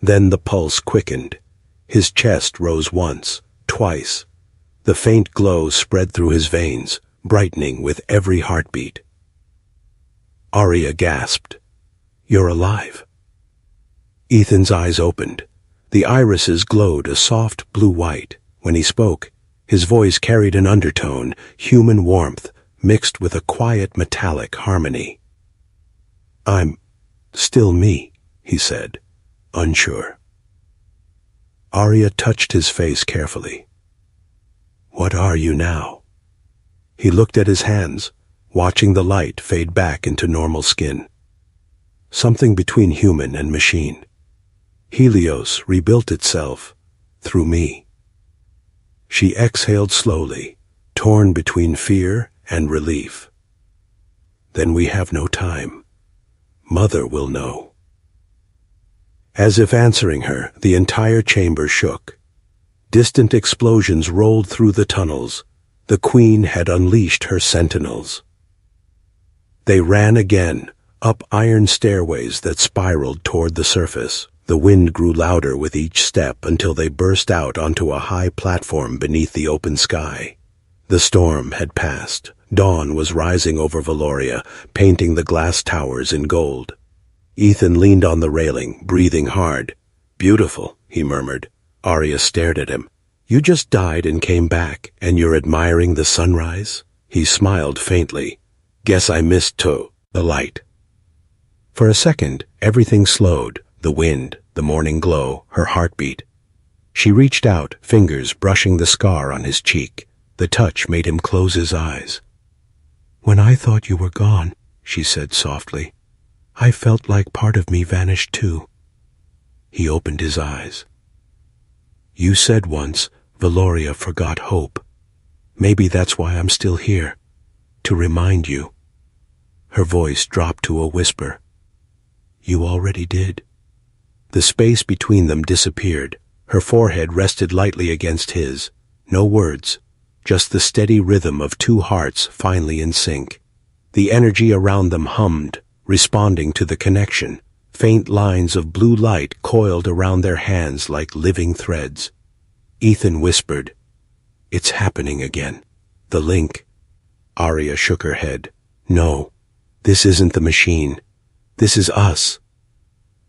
Then the pulse quickened. His chest rose once, twice. The faint glow spread through his veins, brightening with every heartbeat. Arya gasped. "You're alive." Ethan's eyes opened. The irises glowed a soft blue-white. When he spoke, his voice carried an undertone, human warmth, mixed with a quiet metallic harmony. "I'm still me," he said, unsure. Arya touched his face carefully. "What are you now?" He looked at his hands, watching the light fade back into normal skin. Something between human and machine. Helios rebuilt itself through me. She exhaled slowly, torn between fear and relief. "Then we have no time. Mother will know." As if answering her, the entire chamber shook. Distant explosions rolled through the tunnels. The Queen had unleashed her sentinels. They ran again, up iron stairways that spiraled toward the surface. The wind grew louder with each step until they burst out onto a high platform beneath the open sky. The storm had passed. Dawn was rising over Valoria, painting the glass towers in gold. Ethan leaned on the railing, breathing hard. "Beautiful," he murmured. Arya stared at him. "You just died and came back, and you're admiring the sunrise?" He smiled faintly. "Guess I missed the light." For a second, everything slowed. The wind, the morning glow, her heartbeat. She reached out, fingers brushing the scar on his cheek. The touch made him close his eyes. "When I thought you were gone," she said softly, "I felt like part of me vanished too." He opened his eyes. "You said once, Valoria forgot hope. Maybe that's why I'm still here, to remind you." Her voice dropped to a whisper. "You already did." The space between them disappeared. Her forehead rested lightly against his. No words, just the steady rhythm of two hearts finally in sync. The energy around them hummed, responding to the connection. Faint lines of blue light coiled around their hands like living threads. Ethan whispered, "It's happening again. The link." Arya shook her head. "No, this isn't the machine. This is us."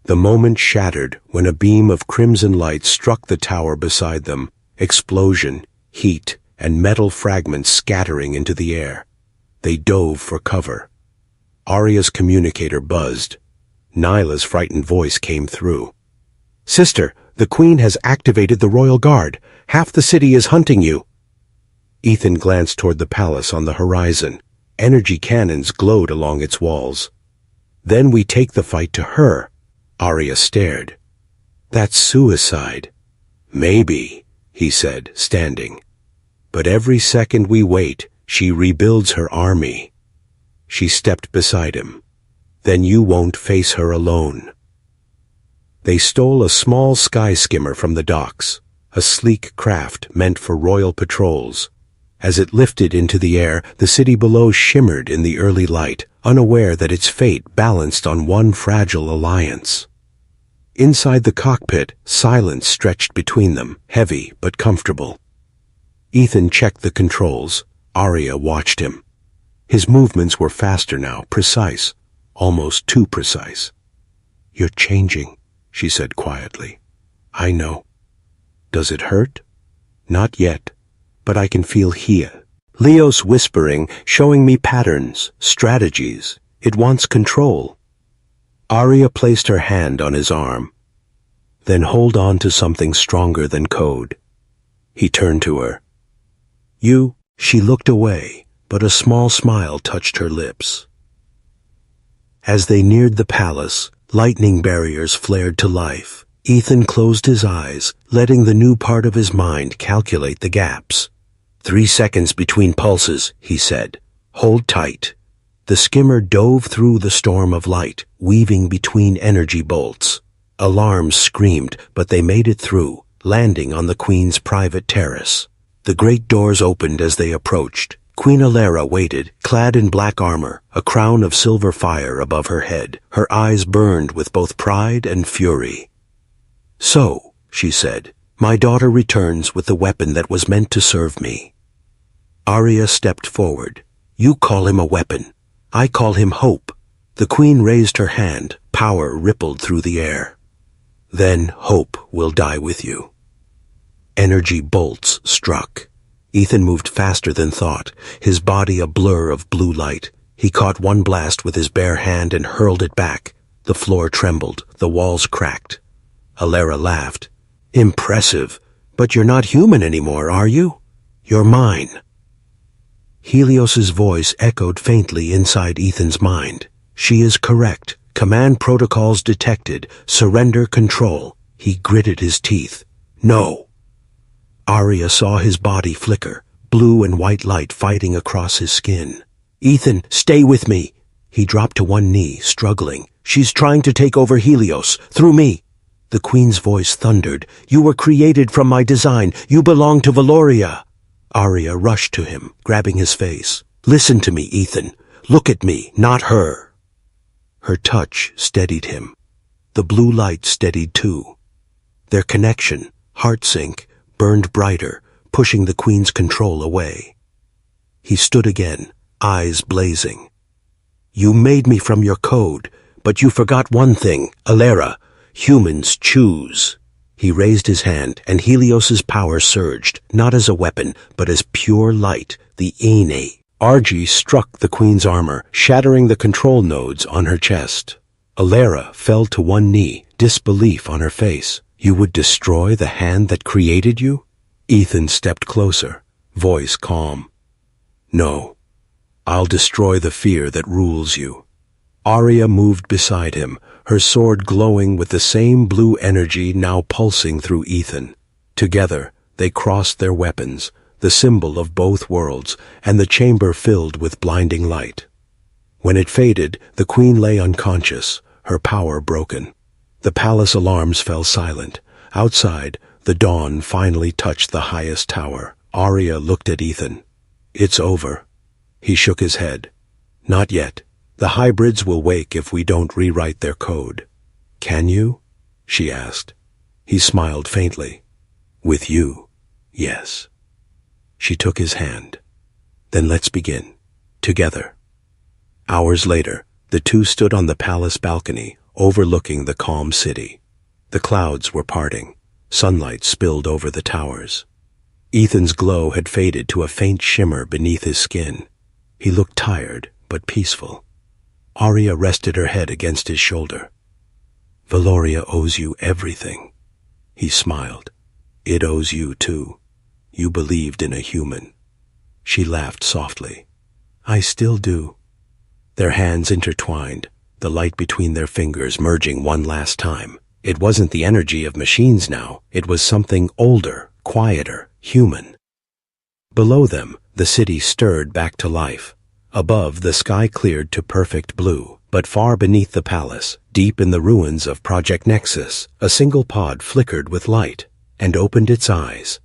The moment shattered when a beam of crimson light struck the tower beside them. Explosion, heat, and metal fragments scattering into the air. They dove for cover. Arya's communicator buzzed. Nyla's frightened voice came through. "Sister, the Queen has activated the Royal Guard. Half the city is hunting you." Ethan glanced toward the palace on the horizon. Energy cannons glowed along its walls. "Then we take the fight to her." Arya stared. "That's suicide." "Maybe," he said, standing. "But every second we wait, she rebuilds her army." She stepped beside him. "Then you won't face her alone." They stole a small sky skimmer from the docks, a sleek craft meant for royal patrols. As it lifted into the air, the city below shimmered in the early light, unaware that its fate balanced on one fragile alliance. Inside the cockpit, silence stretched between them, heavy but comfortable. Ethan checked the controls. Arya watched him. His movements were faster now, precise, almost too precise. "You're changing," she said quietly. "I know." "Does it hurt?" "Not yet, but I can feel here." Leos whispering, showing me patterns, strategies. It wants control. Arya placed her hand on his arm. "Then hold on to something stronger than code." He turned to her. "You?" She looked away, but a small smile touched her lips. As they neared the palace, lightning barriers flared to life. Ethan closed his eyes, letting the new part of his mind calculate the gaps. 3 seconds between pulses, he said. "Hold tight." The skimmer dove through the storm of light, weaving between energy bolts. Alarms screamed, but they made it through, landing on the Queen's private terrace. The great doors opened as they approached. Queen Alara waited, clad in black armor, a crown of silver fire above her head. Her eyes burned with both pride and fury. "So," she said, "my daughter returns with the weapon that was meant to serve me." Arya stepped forward. "You call him a weapon. I call him hope." The queen raised her hand. Power rippled through the air. "Then hope will die with you." Energy bolts struck. Ethan moved faster than thought, his body a blur of blue light. He caught one blast with his bare hand and hurled it back. The floor trembled, the walls cracked. Alara laughed. "Impressive, but you're not human anymore, are you? You're mine." Helios's voice echoed faintly inside Ethan's mind. "She is correct. Command protocols detected. Surrender control." He gritted his teeth. "No." Arya saw his body flicker, blue and white light fighting across his skin. "Ethan, stay with me." He dropped to one knee, struggling. "She's trying to take over Helios, through me." The queen's voice thundered. "You were created from my design. You belong to Valoria." Arya rushed to him, grabbing his face. "Listen to me, Ethan. Look at me, not her." Her touch steadied him. The blue light steadied too. Their connection, heart sync, burned brighter, pushing the queen's control away. He stood again, eyes blazing. "You made me from your code, but you forgot one thing, Alara. Humans choose." He raised his hand, and Helios's power surged, not as a weapon, but as pure light, the Ene. Argy struck the queen's armor, shattering the control nodes on her chest. Alara fell to one knee, disbelief on her face. "You would destroy the hand that created you?" Ethan stepped closer, voice calm. "No, I'll destroy the fear that rules you." Arya moved beside him, her sword glowing with the same blue energy now pulsing through Ethan. Together, they crossed their weapons, the symbol of both worlds, and the chamber filled with blinding light. When it faded, the queen lay unconscious, her power broken. The palace alarms fell silent. Outside, the dawn finally touched the highest tower. Arya looked at Ethan. "It's over." He shook his head. "Not yet. The hybrids will wake if we don't rewrite their code." "Can you?" she asked. He smiled faintly. "With you, yes." She took his hand. "Then let's begin. Together." Hours later, the two stood on the palace balcony, overlooking the calm city. The clouds were parting. Sunlight spilled over the towers. Ethan's glow had faded to a faint shimmer beneath his skin. He looked tired, but peaceful. Arya rested her head against his shoulder. "Valoria owes you everything." He smiled. "It owes you too. You believed in a human." She laughed softly. "I still do." Their hands intertwined, the light between their fingers merging one last time. It wasn't the energy of machines now. It was something older, quieter, human. Below them, the city stirred back to life. Above, the sky cleared to perfect blue. But far beneath the palace, deep in the ruins of Project Nexus, a single pod flickered with light and opened its eyes.